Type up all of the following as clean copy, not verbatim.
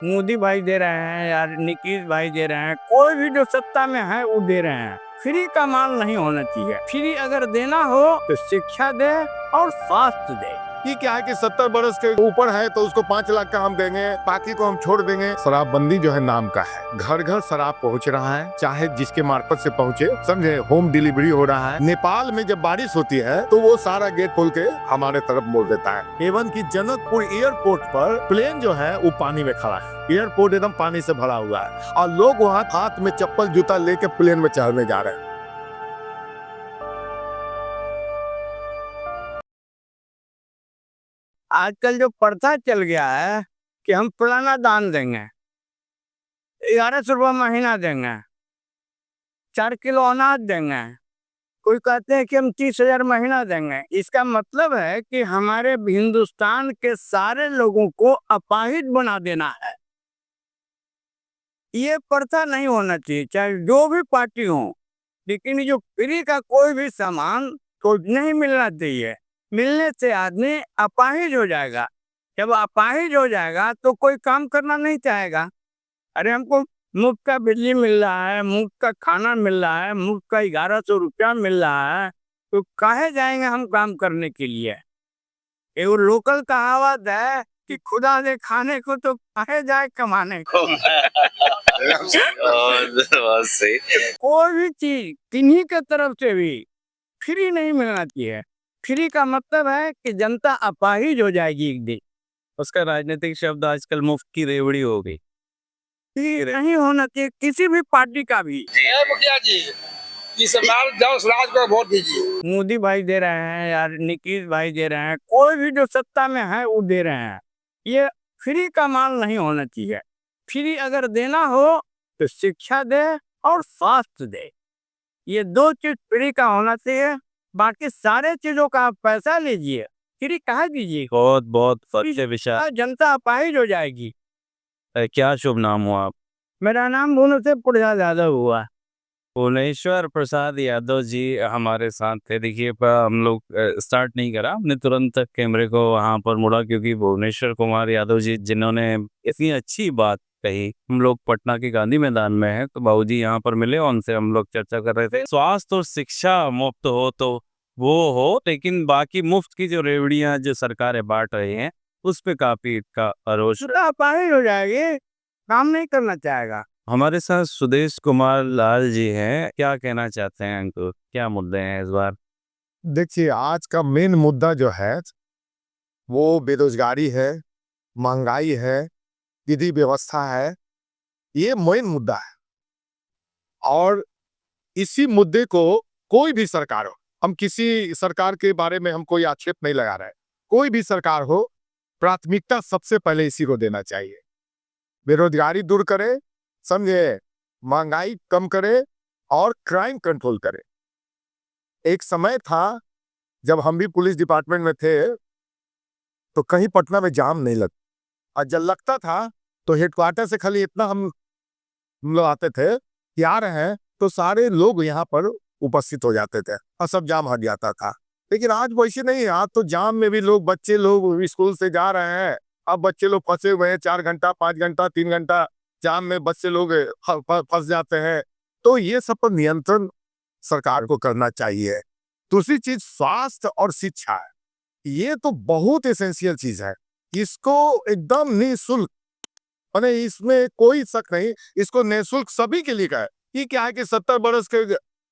मोदी भाई दे रहे हैं या नीतीश भाई दे रहे हैं, कोई भी जो सत्ता में है वो दे रहे हैं। फ्री का माल नहीं होना चाहिए। फ्री अगर देना हो तो शिक्षा दे और स्वास्थ्य दे। ये क्या है कि 70 बरस के ऊपर है तो उसको 5 लाख का हम देंगे, बाकी को हम छोड़ देंगे। शराबबंदी जो है नाम का है, घर घर शराब पहुंच रहा है, चाहे जिसके मार्फत से पहुंचे, समझे, होम डिलीवरी हो रहा है। नेपाल में जब बारिश होती है तो वो सारा गेट खोल के हमारे तरफ मोड़ देता है। एवं की जनकपुर एयरपोर्ट पर प्लेन जो है वो पानी में खड़ा है। एयरपोर्ट एकदम पानी से भरा हुआ है और लोग वहाँ हाथ में चप्पल जूता लेके प्लेन में चढ़ने जा रहे हैं। आजकल जो प्रथा चल गया है कि हम फलाना दान देंगे, 1100 रुपया महीना देंगे, 4 किलो अनाज देंगे, कोई कहते हैं कि हम 30,000 महीना देंगे। इसका मतलब है कि हमारे हिंदुस्तान के सारे लोगों को अपाहिज बना देना है। ये प्रथा नहीं होना चाहिए, चाहे जो भी पार्टी हो। लेकिन जो फ्री का कोई भी सामान तो नहीं मिलना चाहिए। मिलने से आदमी अपाहिज हो जाएगा। जब अपाहिज हो जाएगा तो कोई काम करना नहीं चाहेगा। अरे हमको मुफ्त का बिजली मिल रहा है, मुफ्त का खाना मिल रहा है, मुफ्त का 1100 रुपया मिल रहा है, तो काहे जाएंगे हम काम करने के लिए। ये वो लोकल कहावत है कि खुदा दे खाने को तो काहे जाए कमाने को। बहुत सही। कोई भी चीज किन्हीं के तरफ से भी फ्री नहीं मिलना चाहिए। फ्री का मतलब है कि जनता अपाहिज हो जाएगी एक दिन। उसका राजनीतिक शब्द आजकल मुफ्त की रेवड़ी हो गई। फ्री नहीं होना चाहिए किसी भी पार्टी का भी। मुखिया जी, इस बार जाओ राज को वोट दीजिए। मोदी भाई दे रहे हैं या नीतीश भाई दे रहे हैं, कोई भी जो सत्ता में है वो दे रहे हैं। ये फ्री का माल नहीं होना चाहिए। फ्री अगर देना हो तो शिक्षा दे और स्वास्थ्य दे। ये 2 चीज फ्री का होना चाहिए। बाकी सारे चीजों का आप पैसा लीजिए, फ्री कहा दीजिए। बहुत बहुत सत्य विचार। जनता अपाहिज हो जाएगी। क्या शुभ नाम हो आप? मेरा नाम भुवन से प्रसाद यादव हुआ। भुवनेश्वर प्रसाद यादव जी हमारे साथ थे। देखिए पर हम लोग स्टार्ट नहीं करा, हमने तुरंत कैमरे को वहाँ पर मुड़ा क्योंकि भुवनेश्वर कुमार यादव जी जिन्होंने इतनी अच्छी बात कही। हम लोग पटना के गांधी मैदान में हैं तो बाबूजी यहाँ पर मिले और उनसे हम लोग चर्चा कर रहे थे। स्वास्थ्य और शिक्षा मुफ्त हो तो वो हो, लेकिन बाकी मुफ्त की जो रेवड़ियाँ जो सरकारें बांट रही हैं उस पे काफी इसका आरोप। अपाहिज हो जाएगी, काम नहीं करना चाहेगा। हमारे साथ सुदेश कुमार लाल जी हैं, क्या कहना चाहते हैं अंकुर, क्या मुद्दे हैं इस बार? देखिए, आज का मेन मुद्दा जो है वो बेरोजगारी है, महंगाई है, विधि व्यवस्था है। ये मेन मुद्दा है और इसी मुद्दे को कोई भी सरकार हो, हम किसी सरकार के बारे में हम कोई आक्षेप नहीं लगा रहे, कोई भी सरकार हो, प्राथमिकता सबसे पहले इसी को देना चाहिए। बेरोजगारी दूर करे, समझे, महंगाई कम करे और क्राइम कंट्रोल करे। एक समय था जब हम भी पुलिस डिपार्टमेंट में थे तो कहीं पटना में जाम नहीं लगता, और जब लगता था तो हेडक्वार्टर से खाली इतना हम लोग आते थे कि आ रहे हैं तो सारे लोग यहाँ पर उपस्थित हो जाते थे और सब जाम हट जाता था। लेकिन आज वैसे नहीं है, आज तो जाम में भी लोग, बच्चे लोग स्कूल से जा रहे हैं, अब बच्चे लोग फंसे हुए हैं, 4 घंटा 5 घंटा 3 घंटा जाम में बच्चे लोग फंस जाते हैं। तो ये सब पर नियंत्रण सरकार को करना चाहिए। दूसरी चीज स्वास्थ्य और शिक्षा है, ये तो बहुत एसेंशियल चीज है। इसको एकदम निःशुल्क, माने इसमें कोई शक नहीं, इसको निःशुल्क सभी के लिए का है। ये क्या है कि 70 बरस के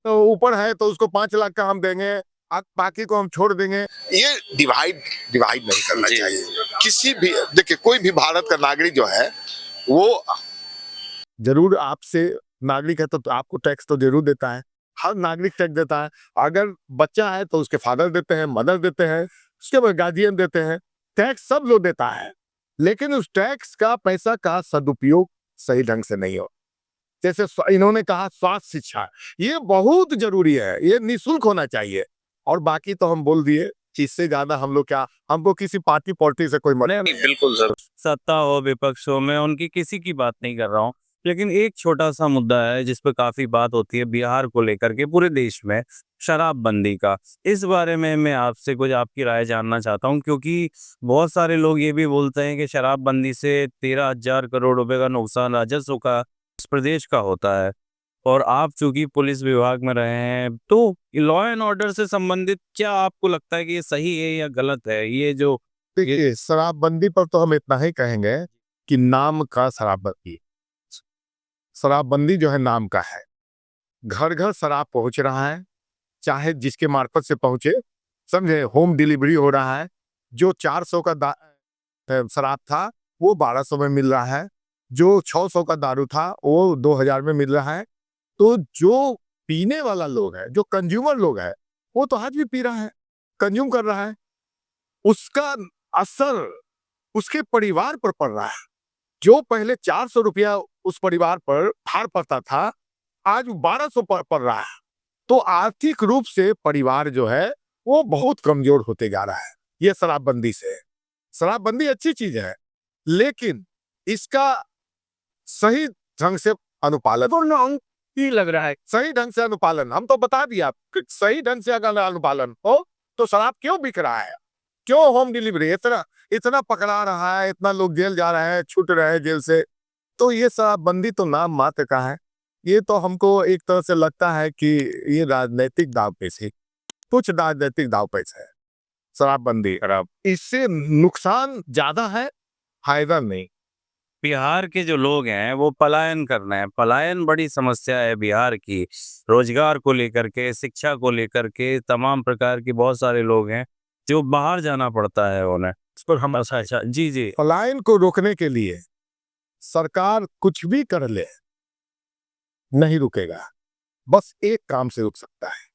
ऊपर है तो उसको 5 लाख का हम देंगे, बाकी को हम छोड़ देंगे। ये डिवाइड नहीं करना चाहिए। किसी भी, देखिए, कोई भी भारत का नागरिक जो है वो जरूर आपसे नागरिक है तो आपको टैक्स तो जरूर देता है। हर नागरिक टैक्स देता है। अगर बच्चा है तो उसके फादर देते हैं, मदर देते हैं, उसके बाद गार्जियन देते हैं। टैक्स सब लोग देता है, लेकिन उस टैक्स का पैसा का सदुपयोग सही ढंग से नहीं हो। जैसे इन्होंने कहा स्वास्थ्य शिक्षा, ये बहुत जरूरी है, ये निःशुल्क होना चाहिए। और बाकी तो हम बोल दिए, इससे ज्यादा हम लोग क्या, हमको किसी पार्टी से कोई मतलब नहीं। बिल्कुल सर, सत्ता हो विपक्ष हो, मैं उनकी किसी की बात नहीं कर रहा हूँ, लेकिन एक छोटा-सा मुद्दा है जिस पे काफ़ी बात होती है बिहार को लेकर के पूरे देश में, शराबबंदी का। इस बारे में मैं आपसे कुछ आपकी राय जानना चाहता हूँ क्योंकि बहुत सारे लोग ये भी बोलते हैं कि शराबबंदी से 13,000 करोड़ रुपए का नुकसान राजस्व का इस प्रदेश का होता है। और आप चूँकि पुलिस विभाग में रहे हैं, तो लॉ एंड ऑर्डर से संबंधित क्या आपको लगता है कि ये सही है या गलत है? ये जो देखिए, शराबबंदी पर तो हम इतना ही कहेंगे कि नाम का शराबबंदी। शराबबंदी जो है नाम का है। घर-घर शराब पहुँच रहा है, चाहे जिसके मार्फत से पहुँचे, समझे? होम डिलीवरी हो रहा है। जो 400 का शराब था, वो 1200 में मिल रहा है। जो 600 का दारू था, वो 2000 में मिल रहा है। तो जो पीने वाला लोग है, जो कंज्यूमर लोग है, वो तो आज भी पी रहा है, कंज्यूम कर रहा है। उसका असर उसके परिवार पर पड़ रहा है। जो पहले 400 रुपया उस परिवार पर भार पड़ता था, आज 1200 पड़ रहा है। तो आर्थिक रूप से परिवार जो है, वो बहुत कमजोर होते जा रहा है, ये शराबबंदी से। शराबबंदी अच्छी चीज है, लेकिन इसका सही ढंग से अनुपालन ही लग रहा है। सही ढंग से अनुपालन हम तो बता दिया कि सही ढंग से अगर अनुपालन हो तो शराब क्यों बिक रहा है, क्यों होम डिलीवरी इतना इतना पकड़ा रहा है, इतना लोग जेल जा रहे हैं, छूट रहे हैं जेल से। तो ये शराबबंदी तो नाम मात्र का है। ये तो हमको एक तरह से लगता है कि ये राजनीतिक दांवपेच है, कुछ राजनीतिक दांवपेच है शराबबंदी। खराब इससे नुकसान ज्यादा है, फायदा नहीं। बिहार के जो लोग हैं वो पलायन कर रहे हैं। पलायन बड़ी समस्या है बिहार की। रोजगार को लेकर के, शिक्षा को लेकर के तमाम प्रकार के बहुत सारे लोग हैं जो बाहर जाना पड़ता है उन्हें। इस पर हम अच्छा, जी, जी। पलायन को रोकने के लिए सरकार कुछ भी कर ले, नहीं रुकेगा। बस एक काम से रुक सकता है,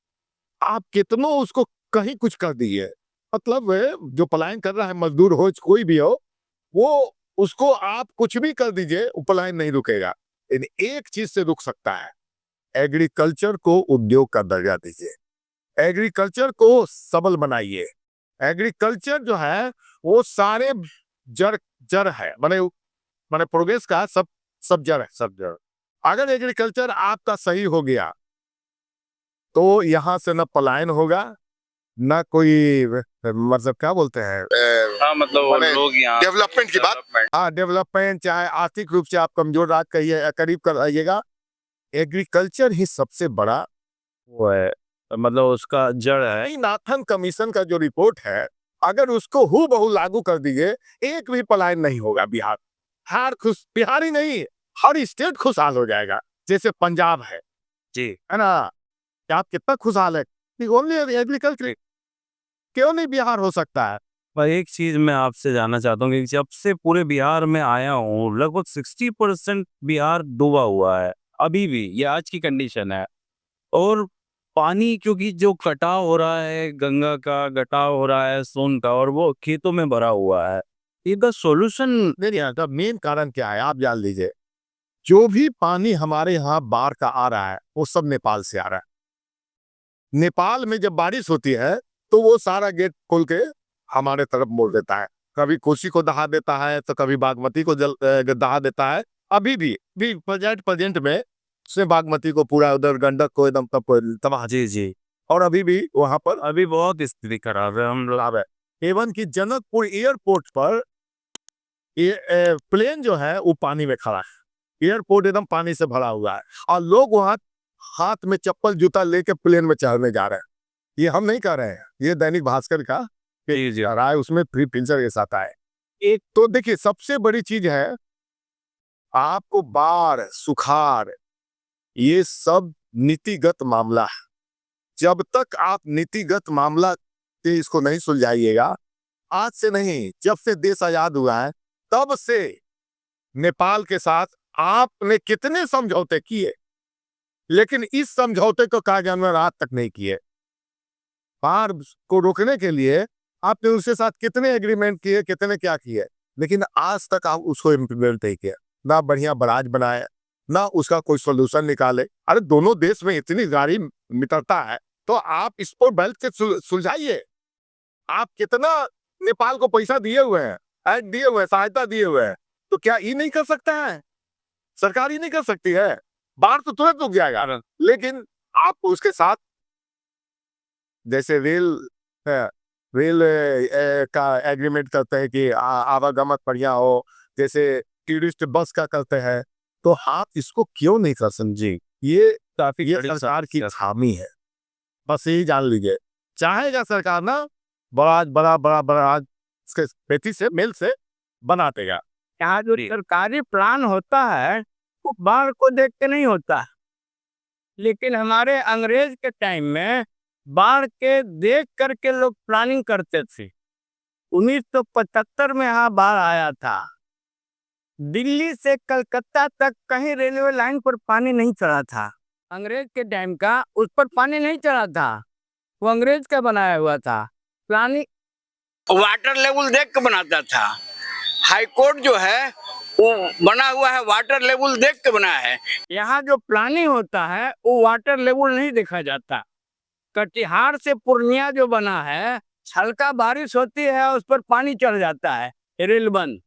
आप कितनों उसको कहीं कुछ कर दीजिए, मतलब जो पलायन कर रहा है, मजदूर हो कोई भी हो, वो उसको आप कुछ भी कर दीजिए, वो पलायन नहीं रुकेगा। लेकिन एक चीज से रुक सकता है, एग्रीकल्चर को उद्योग का दर्जा दीजिए, एग्रीकल्चर को सबल बनाइए। एग्रीकल्चर जो है वो सारे जड़ जड़ है, माने प्रोग्रेस का सब जड़ है, सब जड़। अगर एग्रीकल्चर आपका सही हो गया तो यहाँ से न पलायन होगा, न कोई मतलब क्या बोलते हैं, हाँ, मतलब वो लोग यहाँ डेवलपमेंट की बात, हाँ डेवलपमेंट, चाहे आर्थिक रूप से आप कमजोर रात कहिए करीब कर आइएगा, एग्रीकल्चर ही सबसे बड़ा वो है, मतलब उसका जड़ है। नाथन कमीशन का जो रिपोर्ट है, अगर उसको हूबहू लागू कर दिए, एक भी पलायन नहीं होगा। बिहार बिहार ही नहीं, हर स्टेट खुशहाल हो जाएगा, जैसे पंजाब जी। है ना। आप कितना खुशहाल है, ओनली एग्रीकल्चर, क्यों नहीं बिहार हो सकता है। पर एक चीज मैं आपसे जानना चाहता हूँ कि जब से पूरे बिहार में आया हूँ लगभग 60% बिहार डूबा हुआ है अभी भी, ये आज की कंडीशन है। और पानी क्योंकि जो कटाव हो रहा है, गंगा का कटाव हो रहा है, सोन का, और वो खेतों में भरा हुआ है। इसका सॉल्यूशन नहीं आता, मेन कारण क्या है आप जान लीजिए। जो भी पानी हमारे यहाँ बाढ़ का आ रहा है, वो सब नेपाल से आ रहा है। नेपाल में जब बारिश होती है तो वो सारा गेट खोल के हमारे तरफ मोड़ देता है, कभी कोसी को दहा देता है, तो कभी बागमती को दहा देता है। अभी भी प्रेजेंट में से बागमती को पूरा, उधर गंडक को एकदम तबाह। जी, जी। और अभी भी वहां पर अभी बहुत स्थिति खराब है। हम लाभ है। एवन की जनकपुर एयरपोर्ट पर प्लेन जो है वो पानी में खड़ा है, एयरपोर्ट एकदम पानी से भरा हुआ है, और लोग वहां हाथ में चप्पल जूता लेके प्लेन में चढ़ने जा रहे हैं। ये हम नहीं कर रहे हैं, ये दैनिक भास्कर का जी। राय, उसमें फ्री पिंचर के साथ आए। एक तो देखिए सबसे बड़ी चीज है, आपको बाढ़ सुखाड़ ये सब नीतिगत मामला है। जब तक आप नीतिगत मामला से इसको नहीं सुलझाइएगा, आज से नहीं, जब से देश आजाद हुआ है तब से नेपाल के साथ आपने कितने समझौते किए, लेकिन इस समझौते को कार्यान्वयन आज तक नहीं किए। बाढ़ को रोकने के लिए आपने उसके साथ कितने एग्रीमेंट किए, कितने क्या किए, लेकिन आज तक आप उसको इम्प्लीमेंट नहीं किया। ना बढ़िया बराज बनाए, ना उसका कोई सोल्यूशन निकाले। अरे दोनों देश में इतनी गाढ़ी मित्रता है, तो आप इसको बैठ के सुलझाइए। आप कितना नेपाल को पैसा दिए हुए हैं, दिए हुए हैं, सहायता दिए हुए हैं, तो क्या ये नहीं कर सकता है? सरकार ही नहीं कर सकती है। बाढ़ तो तुरंत रुक जाएगा, लेकिन आप उसके साथ जैसे रेल का एग्रीमेंट करते हैं कि आवागमन बढ़िया हो, जैसे टूरिस्ट बस का करते हैं, तो आप इसको क्यों नहीं कर समझे? ये काफी बड़ी सरकार की समस्या खामी है, बस यही जान लीजिए। चाहेगा सरकार ना बड़ा इसके पेटी से मिल से बना देगा। यहाँ जो सरकारी प्लान होता है वो बाढ़ को देख के नहीं होता, लेकिन हमारे अंग्रेज के टाइम में बाढ़ के देख करके लोग प्लानिंग करते थे। 1975 में यहाँ बाढ़ आया था। दिल्ली से कलकत्ता तक कहीं रेलवे लाइन पर पानी नहीं चढ़ा था। अंग्रेज के टाइम का उस पर पानी नहीं चढ़ा था, वो अंग्रेज का बनाया हुआ था। प्लानिंग वाटर लेवल देख के बनाता था। हाई कोर्ट जो है वो बना हुआ है वाटर लेवल देख के बना है। यहाँ जो प्लानिंग होता है वो वाटर लेवल नहीं देखा जाता। कटिहार से पूर्णिया जो बना है, हल्का बारिश होती है उस पर पानी चढ़ जाता है, रेल बंद।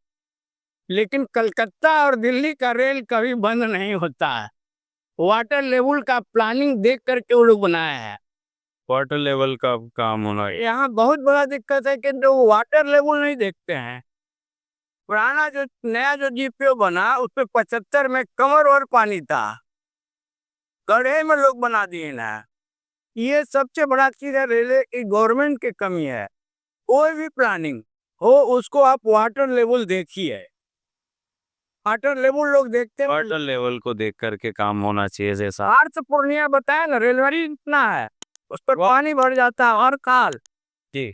लेकिन कलकत्ता और दिल्ली का रेल कभी बंद नहीं होता है। वाटर लेवल का प्लानिंग देख करके वो लोग बनाया है। वाटर लेवल का काम होना है। यहाँ बहुत बड़ा दिक्कत है कि जो वाटर लेवल नहीं देखते हैं। पुराना जो नया जो जीपीओ बना उस पे 75 में कमर और पानी था, गड्ढे में लोग बना दिए ना। ये सबसे बड़ा चीज है, रेलवे की गवर्नमेंट की कमी है। कोई भी प्लानिंग हो उसको आप वाटर लेवल देखिए। वाटर लेवल लोग देखते हैं। वाटर लेवल को देख करके काम होना चाहिए। जैसा बाहर से पूर्णिया बताया ना, रेलवे इतना है उस पर पानी भर जाता है हर साल। जी